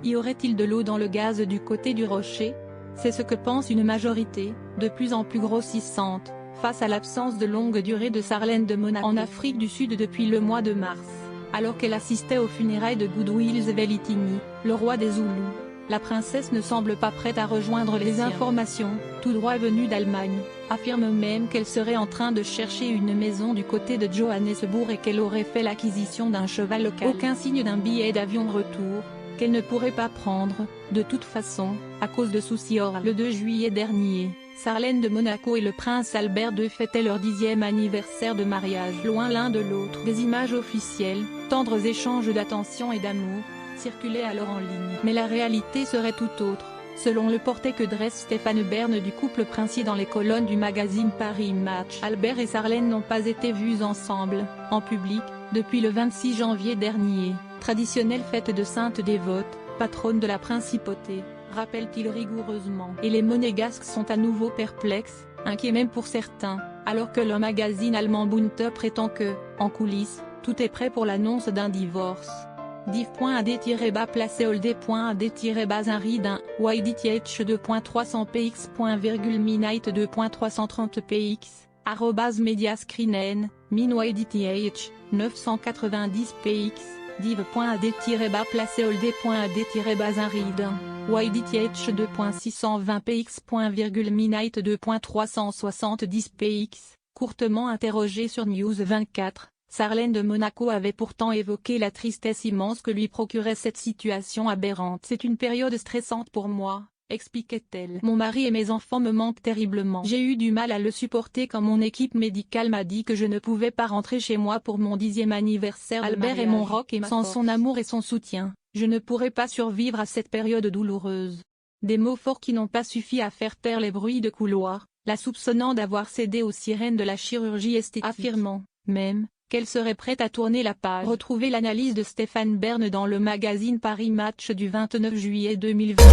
Y aurait-il de l'eau dans le gaz du côté du rocher? C'est ce que pense une majorité, de plus en plus grossissante, face à l'absence de longue durée de Sarlène de Monaco en Afrique du Sud depuis le mois de mars, alors qu'elle assistait aux funérailles de Goodwill Zwelithini, le roi des Zoulous. La princesse ne semble pas prête à rejoindre les informations, tout droit venues d'Allemagne, affirme même qu'elle serait en train de chercher une maison du côté de Johannesburg et qu'elle aurait fait l'acquisition d'un cheval local. Aucun signe d'un billet d'avion retour, qu'elle ne pourrait pas prendre, de toute façon, à cause de soucis oraux. Le 2 juillet dernier, Sarlène de Monaco et le prince Albert II fêtaient leur 10e anniversaire de mariage. Loin l'un de l'autre. Des images officielles, tendres échanges d'attention et d'amour, circulaient alors en ligne. Mais la réalité serait tout autre, selon le portrait que dresse Stéphane Bern du couple princier dans les colonnes du magazine Paris Match. Albert et Sarlène n'ont pas été vus ensemble, en public, depuis le 26 janvier dernier, traditionnelle fête de sainte dévote, patronne de la principauté, rappelle-t-il rigoureusement. Et les monégasques sont à nouveau perplexes, inquiets même pour certains, alors que le magazine allemand Bunte prétend que, en coulisses, tout est prêt pour l'annonce d'un divorce. div.ad-bas placé old.ad-bas un read 1, ydth 2.300 px.minite 2.330 px, @mediascreenen, min ydth, 990 px, div.ad-bas placé old.ad-bas un read 1, ydth 2.620 px.minite 2.370 px, courtement interrogé sur News 24. Sarlène de Monaco avait pourtant évoqué la tristesse immense que lui procurait cette situation aberrante. C'est une période stressante pour moi, expliquait-elle. Mon mari et mes enfants me manquent terriblement. J'ai eu du mal à le supporter quand mon équipe médicale m'a dit que je ne pouvais pas rentrer chez moi pour mon 10e anniversaire de mariage. Albert est mon rock et sans son amour et son soutien, je ne pourrais pas survivre à cette période douloureuse. Des mots forts qui n'ont pas suffi à faire taire les bruits de couloir, la soupçonnant d'avoir cédé aux sirènes de la chirurgie esthétique. Affirmant, même, qu'elle serait prête à tourner la page. Retrouvez l'analyse de Stéphane Bern dans le magazine Paris Match du 29 juillet 2020.